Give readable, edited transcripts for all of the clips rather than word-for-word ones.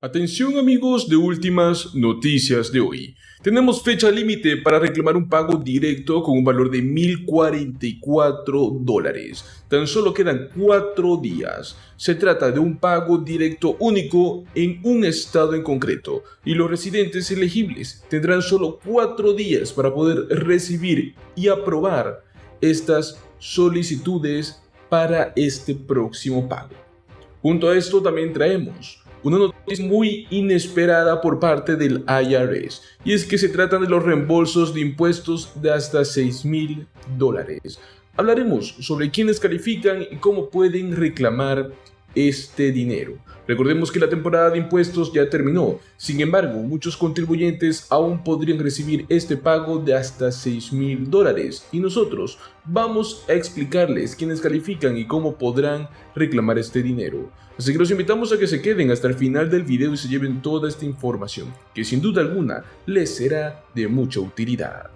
Atención amigos de últimas noticias de hoy. Tenemos fecha límite para reclamar un pago directo con un valor de $1,044. Tan solo quedan 4 días. Se trata de un pago directo único en un estado en concreto y los residentes elegibles tendrán solo 4 días para poder recibir y aprobar estas solicitudes para este próximo pago. Junto a esto también traemos una noticia muy inesperada por parte del IRS, y es que se trata de los reembolsos de impuestos de hasta $6,000. Hablaremos sobre quiénes califican y cómo pueden reclamar este dinero. Recordemos que la temporada de impuestos ya terminó, sin embargo, muchos contribuyentes aún podrían recibir este pago de hasta $6,000 y nosotros vamos a explicarles quiénes califican y cómo podrán reclamar este dinero. Así que los invitamos a que se queden hasta el final del video y se lleven toda esta información, que sin duda alguna les será de mucha utilidad.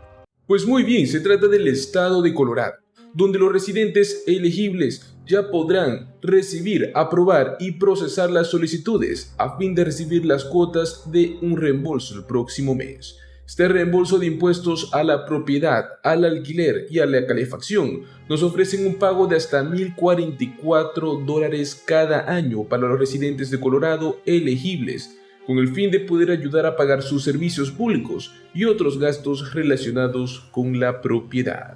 Pues muy bien, se trata del estado de Colorado, donde los residentes elegibles ya podrán recibir, aprobar y procesar las solicitudes a fin de recibir las cuotas de un reembolso el próximo mes. Este reembolso de impuestos a la propiedad, al alquiler y a la calefacción nos ofrecen un pago de hasta $1,044 cada año para los residentes de Colorado elegibles, con el fin de poder ayudar a pagar sus servicios públicos y otros gastos relacionados con la propiedad.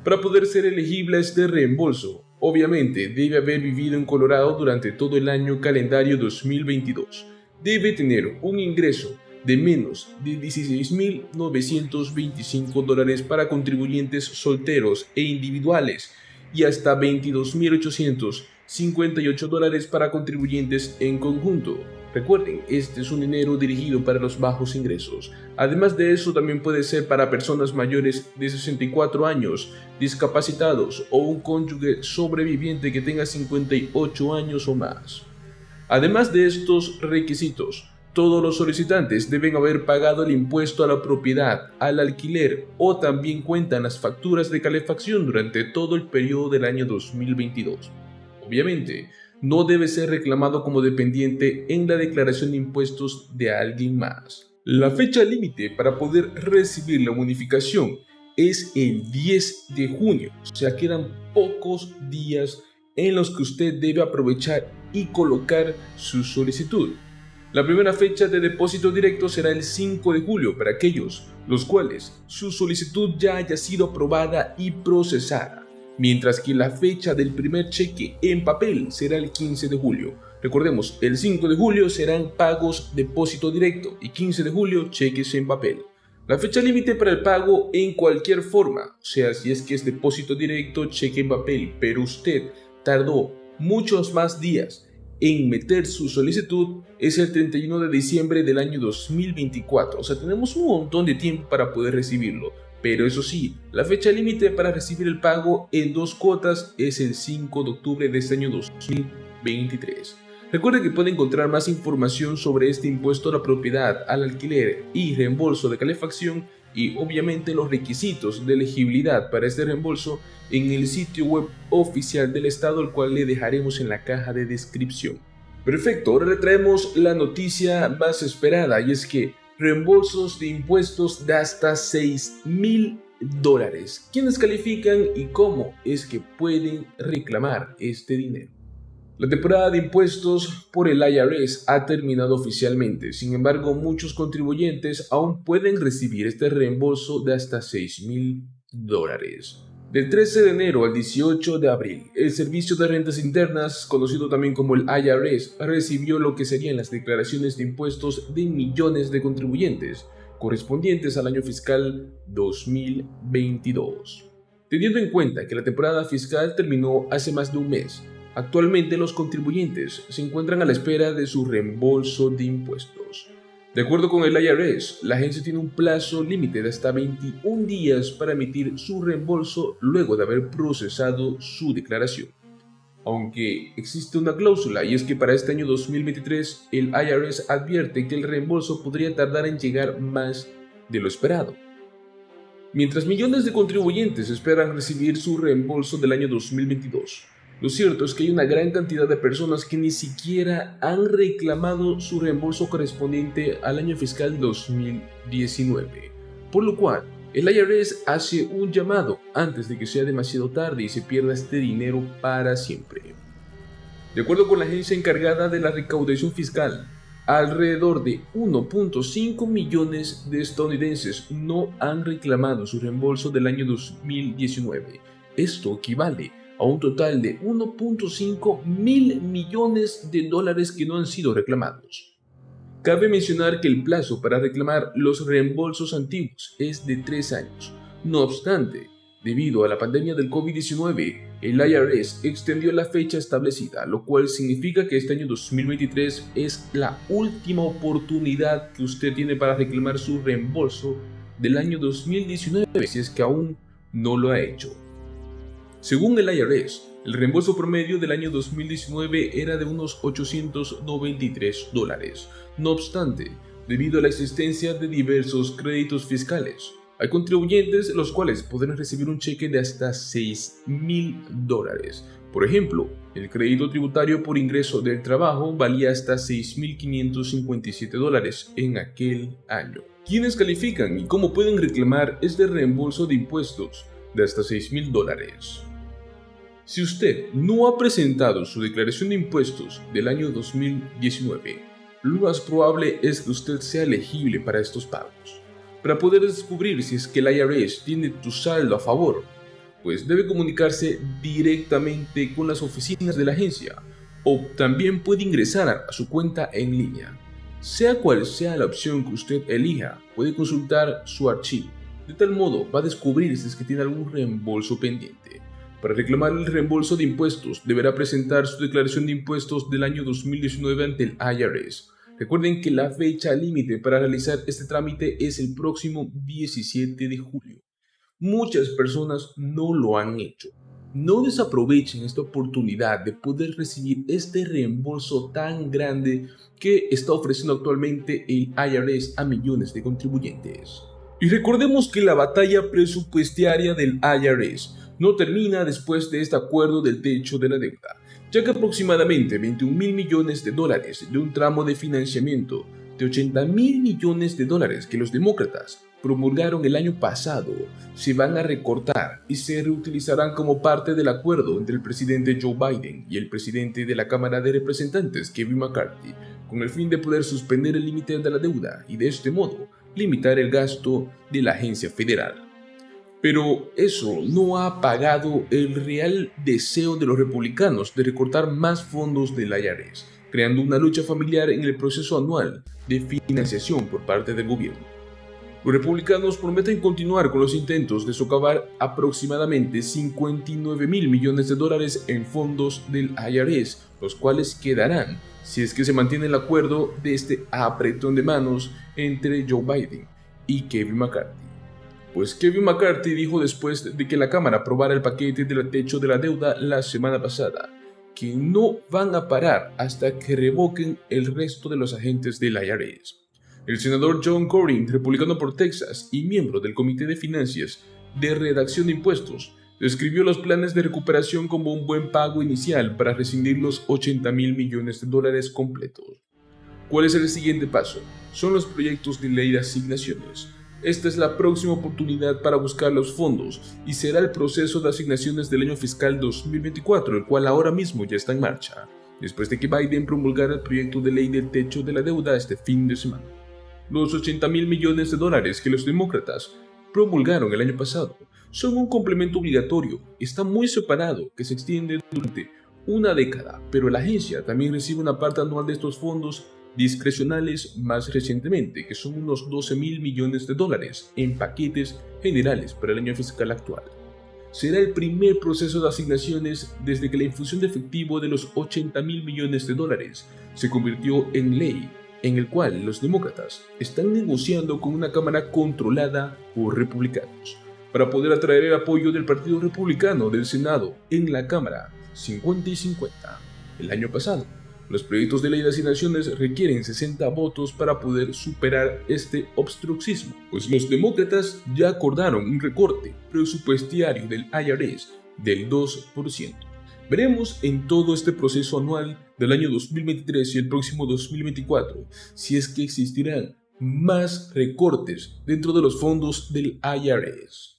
Para poder ser elegible a este reembolso, obviamente debe haber vivido en Colorado durante todo el año calendario 2022. Debe tener un ingreso de menos de $16,925 para contribuyentes solteros e individuales y hasta $22,858 para contribuyentes en conjunto. Recuerden, este es un dinero dirigido para los bajos ingresos. Además de eso, también puede ser para personas mayores de 64 años, discapacitados o un cónyuge sobreviviente que tenga 58 años o más. Además de estos requisitos, todos los solicitantes deben haber pagado el impuesto a la propiedad, al alquiler o también cuentan las facturas de calefacción durante todo el periodo del año 2022. Obviamente, no debe ser reclamado como dependiente en la declaración de impuestos de alguien más. La fecha límite para poder recibir la bonificación es el 10 de junio, o sea, quedan pocos días en los que usted debe aprovechar y colocar su solicitud. La primera fecha de depósito directo será el 5 de julio para aquellos los cuales su solicitud ya haya sido aprobada y procesada, mientras que la fecha del primer cheque en papel será el 15 de julio. Recordemos, el 5 de julio serán pagos depósito directo y 15 de julio cheques en papel. La fecha límite para el pago en cualquier forma, o sea, si es que es depósito directo, cheque en papel, pero usted tardó muchos más días en meter su solicitud, es el 31 de diciembre del año 2024. O sea, tenemos un montón de tiempo para poder recibirlo. Pero eso sí, la fecha límite para recibir el pago en 2 cuotas es el 5 de octubre de este año 2023. Recuerde que puede encontrar más información sobre este impuesto a la propiedad, al alquiler y reembolso de calefacción y obviamente los requisitos de elegibilidad para este reembolso en el sitio web oficial del estado, el cual le dejaremos en la caja de descripción. Perfecto, ahora le traemos la noticia más esperada, y es que reembolsos de impuestos de hasta $6,000. ¿Quiénes califican y cómo es que pueden reclamar este dinero? La temporada de impuestos por el IRS ha terminado oficialmente, sin embargo muchos contribuyentes aún pueden recibir este reembolso de hasta $6,000. Del 13 de enero al 18 de abril, el Servicio de Rentas Internas, conocido también como el IRS, recibió lo que serían las declaraciones de impuestos de millones de contribuyentes, correspondientes al año fiscal 2022. Teniendo en cuenta que la temporada fiscal terminó hace más de un mes, actualmente los contribuyentes se encuentran a la espera de su reembolso de impuestos. De acuerdo con el IRS, la agencia tiene un plazo límite de hasta 21 días para emitir su reembolso luego de haber procesado su declaración. Aunque existe una cláusula, y es que para este año 2023 el IRS advierte que el reembolso podría tardar en llegar más de lo esperado. Mientras millones de contribuyentes esperan recibir su reembolso del año 2022, Lo cierto es que hay una gran cantidad de personas que ni siquiera han reclamado su reembolso correspondiente al año fiscal 2019, por lo cual el IRS hace un llamado antes de que sea demasiado tarde y se pierda este dinero para siempre. De acuerdo con la agencia encargada de la recaudación fiscal, alrededor de 1.5 millones de estadounidenses no han reclamado su reembolso del año 2019. Esto equivale a un total de 1.5 mil millones de dólares que no han sido reclamados. Cabe mencionar que el plazo para reclamar los reembolsos antiguos es de 3 años. No obstante, debido a la pandemia del COVID-19, el IRS extendió la fecha establecida, lo cual significa que este año 2023 es la última oportunidad que usted tiene para reclamar su reembolso del año 2019, si es que aún no lo ha hecho. Según el IRS, el reembolso promedio del año 2019 era de unos $893. No obstante, debido a la existencia de diversos créditos fiscales, hay contribuyentes los cuales podrán recibir un cheque de hasta $6,000. Por ejemplo, el crédito tributario por ingreso del trabajo valía hasta $6,557 en aquel año. ¿Quiénes califican y cómo pueden reclamar este reembolso de impuestos de hasta $6,000? Si usted no ha presentado su declaración de impuestos del año 2019, lo más probable es que usted sea elegible para estos pagos. Para poder descubrir si es que el IRS tiene tu saldo a favor, pues debe comunicarse directamente con las oficinas de la agencia o también puede ingresar a su cuenta en línea. Sea cual sea la opción que usted elija, puede consultar su archivo. De tal modo va a descubrir si es que tiene algún reembolso pendiente. Para reclamar el reembolso de impuestos, deberá presentar su declaración de impuestos del año 2019 ante el IRS. Recuerden que la fecha límite para realizar este trámite es el próximo 17 de julio. Muchas personas no lo han hecho. No desaprovechen esta oportunidad de poder recibir este reembolso tan grande que está ofreciendo actualmente el IRS a millones de contribuyentes. Y recordemos que la batalla presupuestaria del IRS no termina después de este acuerdo del techo de la deuda, ya que aproximadamente 21,000 millones de dólares de un tramo de financiamiento de 80,000 millones de dólares que los demócratas promulgaron el año pasado se van a recortar y se reutilizarán como parte del acuerdo entre el presidente Joe Biden y el presidente de la Cámara de Representantes, Kevin McCarthy, con el fin de poder suspender el límite de la deuda y de este modo limitar el gasto de la agencia federal. Pero eso no ha apagado el real deseo de los republicanos de recortar más fondos del IRS, creando una lucha familiar en el proceso anual de financiación por parte del gobierno. Los republicanos prometen continuar con los intentos de socavar aproximadamente 59,000 millones de dólares en fondos del IRS, los cuales quedarán si es que se mantiene el acuerdo de este apretón de manos entre Joe Biden y Kevin McCarthy. Pues Kevin McCarthy dijo después de que la Cámara aprobara el paquete del techo de la deuda la semana pasada, que no van a parar hasta que revoquen el resto de los agentes del IRS. El senador John Cornyn, republicano por Texas y miembro del Comité de Finanzas de Redacción de Impuestos, describió los planes de recuperación como un buen pago inicial para rescindir los 80,000 millones de dólares completos. ¿Cuál es el siguiente paso? Son los proyectos de ley de asignaciones. Esta es la próxima oportunidad para buscar los fondos y será el proceso de asignaciones del año fiscal 2024, el cual ahora mismo ya está en marcha, después de que Biden promulgara el proyecto de ley del techo de la deuda este fin de semana. Los 80,000 millones de dólares que los demócratas promulgaron el año pasado son un complemento obligatorio, está muy separado, que se extiende durante una década, pero la agencia también recibe una parte anual de estos fondos discrecionales más recientemente, que son unos 12,000 millones de dólares en paquetes generales para el año fiscal actual. Será el primer proceso de asignaciones desde que la infusión de efectivo de los 80,000 millones de dólares se convirtió en ley, en el cual los demócratas están negociando con una cámara controlada por republicanos para poder atraer el apoyo del Partido Republicano del Senado en la Cámara 50 y 50. El año pasado, los proyectos de ley de asignaciones requieren 60 votos para poder superar este obstruccionismo, pues los demócratas ya acordaron un recorte presupuestario del IRS del 2%. Veremos en todo este proceso anual del año 2023 y el próximo 2024 si es que existirán más recortes dentro de los fondos del IRS.